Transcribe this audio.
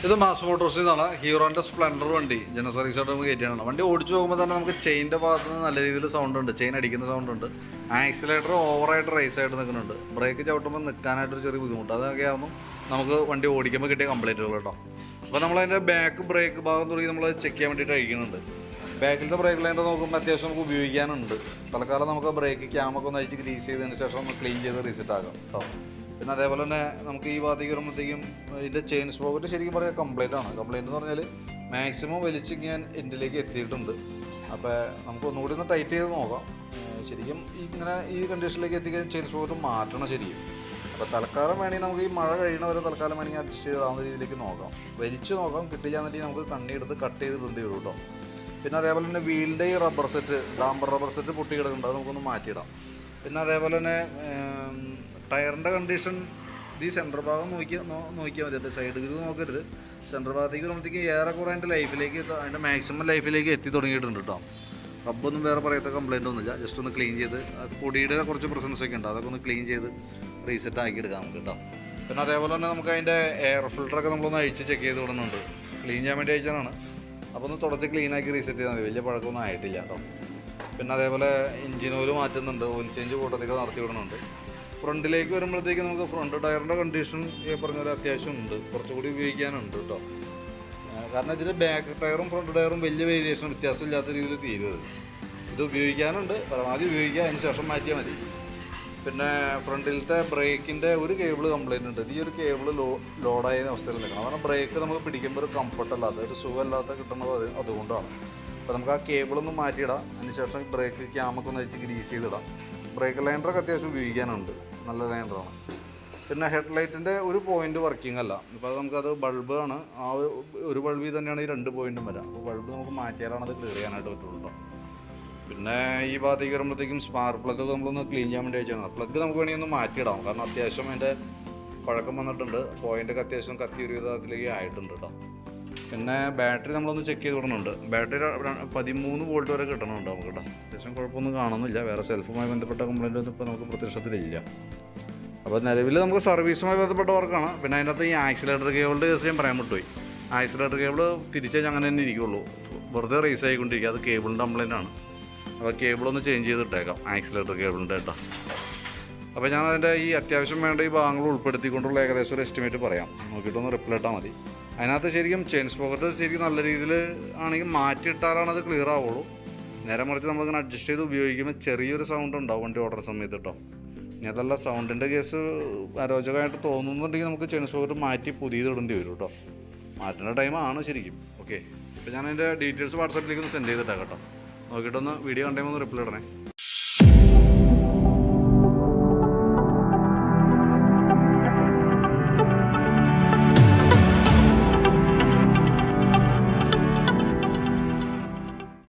ഇത് മാസ് മോട്ടോഴ്സിൽ നിന്നാണ് ഹീറോൻ്റെ സ്പ്ലെൻഡർ വണ്ടി ജനറൽ സർവീസ് ആയിട്ട് നമുക്ക് കയറ്റിയാണ്. വണ്ടി ഓടിച്ചു പോകുമ്പോൾ തന്നെ നമുക്ക് ചെയിൻ്റെ ഭാഗത്ത് നിന്ന് നല്ല രീതിയിൽ സൗണ്ട് ഉണ്ട്, ചെയിൻ അടിക്കുന്ന സൗണ്ട് ഉണ്ട്. ആക്സിലേറ്റർ ഓവറായിട്ട് റൈസ് ആയിട്ട് നിൽക്കുന്നുണ്ട്. ബ്രേക്ക് ചവിട്ടുമ്പോൾ നിൽക്കാനായിട്ടൊരു ചെറിയ ബുദ്ധിമുട്ട്. അതൊക്കെയായിരുന്നു നമുക്ക് വണ്ടി ഓടിക്കുമ്പോൾ കിട്ടിയ കംപ്ലൈൻറ്റുകൾ കേട്ടോ. അപ്പോൾ നമ്മളതിൻ്റെ ബാക്ക് ബ്രേക്ക് ഭാഗം തുടങ്ങി നമ്മൾ ചെക്ക് ചെയ്യാൻ വേണ്ടിയിട്ട് അഴിക്കുന്നുണ്ട്. ബാക്കിലത്തെ ബ്രേക്ക് ലൈൻ്റെ നോക്കുമ്പോൾ അത്യാവശ്യം നമുക്ക് ഉപയോഗിക്കാനുണ്ട്. തൽക്കാലം നമുക്ക് ബ്രേക്ക് ക്യാമൊക്കെ ഒന്ന് അഴിച്ച് ഗ്രീസ് ചെയ്തതിന് ശേഷം ഒന്ന് ക്ലീൻ ചെയ്ത് റീസെറ്റ് ആക്കാം കേട്ടോ. പിന്നെ അതേപോലെ തന്നെ നമുക്ക് ഈ ഭാഗത്തേക്ക് വരുമ്പോഴത്തേക്കും ഇതിൻ്റെ ചെയിൻ സ്പോക്കറ്റ് ശരിക്കും പറയാൻ കംപ്ലൈൻ്റ് ആണ്. കംപ്ലൈൻറ്റ് എന്ന് പറഞ്ഞാൽ മാക്സിമം വലിച്ച് ഞാൻ എൻഡിലേക്ക് എത്തിയിട്ടുണ്ട്. അപ്പോൾ നമുക്ക് ഒന്നുകൂടി ഒന്ന് ടൈറ്റ് ചെയ്ത് നോക്കാം. ശരിക്കും ഇങ്ങനെ ഈ കണ്ടീഷനിലേക്ക് എത്തിക്കാൻ ചെയിൻ സ്പോക്കറ്റ് മാറ്റണം ശരിക്കും. അപ്പോൾ തൽക്കാലം വേണമെങ്കിൽ നമുക്ക് ഈ മഴ കഴിയണവരെ തൽക്കാലം വേണമെങ്കിൽ അഡ്ജസ്റ്റ് ചെയ്താവുന്ന രീതിയിലേക്ക് നോക്കാം. വലിച്ച് നോക്കാം, കിട്ടില്ലാന്നിട്ട് നമുക്ക് കണ്ണിയെടുത്ത് കട്ട് ചെയ്തിടേണ്ടി വരും കേട്ടോ. പിന്നെ അതേപോലെ തന്നെ വീലിൻ്റെ ഈ rubber set, damper rubber set പൊട്ടി കിടക്കുന്നുണ്ട്, അത് നമുക്കൊന്ന് മാറ്റിയിടാം. പിന്നെ അതേപോലെ തന്നെ ടയറിൻ്റെ കണ്ടീഷൻ ഈ സെൻറ്റർ ഭാഗം നോക്കിയാൽ മതി. സൈഡ് ഗ്രൂ നോക്കരുത്. സെൻറ്റർ ഭാഗത്തേക്ക് വരുമ്പോഴത്തേക്ക് ഏറെക്കുറെ അതിൻ്റെ ലൈഫിലേക്ക് അതിൻ്റെ മാക്സിമം ലൈഫിലേക്ക് എത്തി തുടങ്ങിയിട്ടുണ്ട് കേട്ടോ. റബ്ബൊന്നും വേറെ പറയത്ത കംപ്ലൈൻ്റ് ഒന്നുമില്ല. ജസ്റ്റ് ഒന്ന് ക്ലീൻ ചെയ്ത് അത് പൊടിയുടെ കുറച്ച് പ്രസൻസ് ഒക്കെ ഉണ്ട്, അതൊക്കെ ഒന്ന് ക്ലീൻ ചെയ്ത് റീസെറ്റ് ആക്കി എടുക്കാം നമുക്ക് കേട്ടോ. പിന്നെ അതേപോലെ തന്നെ നമുക്ക് അതിൻ്റെ എയർ ഫിൽറ്ററൊക്കെ നമ്മളൊന്ന് അഴിച്ച് ചെക്ക് ചെയ്ത് വിടുന്നുണ്ട്. ക്ലീൻ ചെയ്യാൻ വേണ്ടി അയച്ചാണ്. അപ്പോൾ ഒന്ന് തുടച്ച് ക്ലീനാക്കി റീസെറ്റ് ചെയ്താൽ മതി. വലിയ പഴക്കമൊന്നും ആയിട്ടില്ല കേട്ടോ. പിന്നെ അതേപോലെ എഞ്ചിൻ ഓയിൽ മാറ്റുന്നുണ്ട്, ഓയിൽ ചേഞ്ച് കൂട്ടത്തേക്ക് നടത്തി വിടുന്നുണ്ട്. ഫ്രണ്ടിലേക്ക് വരുമ്പോഴത്തേക്ക് നമുക്ക് ഫ്രണ്ട് ടയറിൻ്റെ കണ്ടീഷൻ ഈ പറഞ്ഞ പോലെ അത്യാവശ്യം ഉണ്ട്, കുറച്ചുകൂടി ഉപയോഗിക്കാനുണ്ട് കേട്ടോ. കാരണം ഇതിൻ്റെ ബാക്ക് ടയറും ഫ്രണ്ട് ടയറും വലിയ വേരിയേഷൻ വ്യത്യാസമില്ലാത്ത രീതിയിൽ തീരും. ഇത് ഉപയോഗിക്കാനുണ്ട്, പരമാവധി ഉപയോഗിക്കുക, അതിന് ശേഷം മാറ്റിയാൽ മതി. പിന്നെ ഫ്രണ്ടിലത്തെ ബ്രേക്കിൻ്റെ ഒരു കേബിൾ കംപ്ലൈൻറ്റ് ഉണ്ട്. ഈ ഒരു കേബിൾ ലോഡായ അവസ്ഥയിൽ നിൽക്കണം. അതാണ് ബ്രേക്ക് നമുക്ക് പിടിക്കുമ്പോൾ ഒരു കംഫർട്ടല്ലാത്ത ഒരു സുഖമല്ലാത്ത കിട്ടുന്നത് അതുകൊണ്ടാണ്. അപ്പോൾ നമുക്ക് ആ കേബിളൊന്ന് മാറ്റിയിടാം. അതിനുശേഷം ബ്രേക്ക് ക്യാമൊക്കെ ഒന്ന് വെച്ച് ഗ്രീസ് ചെയ്തിടാം. ബ്രേക്ക് ലൈൻഡറൊക്കെ അത്യാവശ്യം ഉപയോഗിക്കാനുണ്ട്, നല്ല ലൈൻഡറാണ്. പിന്നെ ഹെഡ് ലൈറ്റിൻ്റെ ഒരു പോയിൻ്റ് വർക്കിംഗ് അല്ല. ഇപ്പോൾ അത് നമുക്കത് ബൾബാണ്, ആ ഒരു ബൾബിൽ തന്നെയാണ് ഈ 2 പോയിൻറ്റും വരാം. അപ്പോൾ ബൾബ് നമുക്ക് മാറ്റിയാലാണ് അത് ക്ലിയർ ചെയ്യാനായിട്ട് പറ്റുള്ളൂ. പിന്നെ ഈ ഭാഗത്തേക്ക് വരുമ്പോഴത്തേക്കും സ്പാർക്ക് പ്ലഗ് നമ്മളൊന്ന് ക്ലീൻ ചെയ്യാൻ വേണ്ടി വെച്ചാൽ പ്ലഗ് നമുക്ക് വേണമെങ്കിൽ ഒന്ന് മാറ്റിയിടാം. കാരണം അത്യാവശ്യം അതിൻ്റെ പഴക്കം വന്നിട്ടുണ്ട്, പോയിൻ്റൊക്കെ അത്യാവശ്യം കത്തി ഒരു വിധത്തിലേക്ക് ആയിട്ടുണ്ട് കേട്ടോ. പിന്നെ ബാറ്ററി നമ്മളൊന്ന് ചെക്ക് ചെയ്ത് വിടുന്നുണ്ട്. ബാറ്ററി 13 വോൾട്ട് വരെ കിട്ടണമുണ്ട് നമുക്ക് കേട്ടോ. അത്യാവശ്യം കുഴപ്പമൊന്നും കാണുന്നില്ല. വേറെ സെൽഫുമായി ബന്ധപ്പെട്ട കംപ്ലൈൻ്റ് ഒന്നും ഇപ്പോൾ നമുക്ക് പ്രത്യക്ഷത്തിലില്ല. അപ്പോൾ നിലവിൽ നമുക്ക് സർവീസുമായി ബന്ധപ്പെട്ട വർക്കാണ്. പിന്നെ അതിനകത്ത് ഈ ആക്സിലേറ്റർ കേബിളിൻ്റെ കേസ് ഞാൻ പറയാൻ വിട്ടുപോയി. ആക്സിലേറ്റർ കേബിൾ തിരിച്ച് അങ്ങനെ തന്നെ ഇരിക്കുള്ളൂ, വെറുതെ റേസ് ആയിക്കൊണ്ടിരിക്കുക. അത് കേബിളിൻ്റെ കംപ്ലൈൻ്റ് ആണ്. അപ്പോൾ കേബിളൊന്ന് ചേഞ്ച് ചെയ്തിട്ടേക്കാം, ആക്സിലേറ്റർ കേബിളിൻ്റെ കേട്ടോ. അപ്പോൾ ഞാൻ അതിൻ്റെ ഈ അത്യാവശ്യം വേണ്ട ഈ ഭാഗങ്ങൾ ഉൾപ്പെടുത്തിക്കൊണ്ടുള്ള ഏകദേശം ഒരു എസ്റ്റിമേറ്റ് പറയാം. നോക്കിയിട്ടൊന്ന് റിപ്ലൈ ഇട്ടാൽ മതി. അതിനകത്ത് ശരിക്കും ചെയിൻ സ്പോക്കറ്റ് ശരിക്കും നല്ല രീതിയിൽ ആണെങ്കിൽ മാറ്റിയിട്ടാലാണ് അത് ക്ലിയർ ആവുള്ളൂ. നേരെ മറിച്ച് നമ്മളിങ്ങനെ അഡ്ജസ്റ്റ് ചെയ്ത് ഉപയോഗിക്കുമ്പോൾ ചെറിയൊരു സൗണ്ട് ഉണ്ടാവും വണ്ടി ഓർഡർ സമയത്ത് കേട്ടോ. ഇനി അതല്ല സൗണ്ടിൻ്റെ കേസ് അരോചകമായിട്ട് തോന്നുന്നുണ്ടെങ്കിൽ നമുക്ക് ചെയിൻ സ്പോക്കറ്റ് മാറ്റി പുതിയത് ഇടേണ്ടി വരും കേട്ടോ. മാറ്റേണ്ട ടൈമാണ് ശരിക്കും. ഓക്കെ, അപ്പോൾ ഞാൻ അതിൻ്റെ ഡീറ്റെയിൽസ് വാട്സാപ്പിലേക്ക് ഒന്ന് സെൻഡ് ചെയ്തിട്ടാണ് കേട്ടോ. നോക്കിയിട്ടൊന്ന് വീഡിയോ കണ്ടുമ്പോൾ ഒന്ന് റിപ്ലൈ ഇടണേ.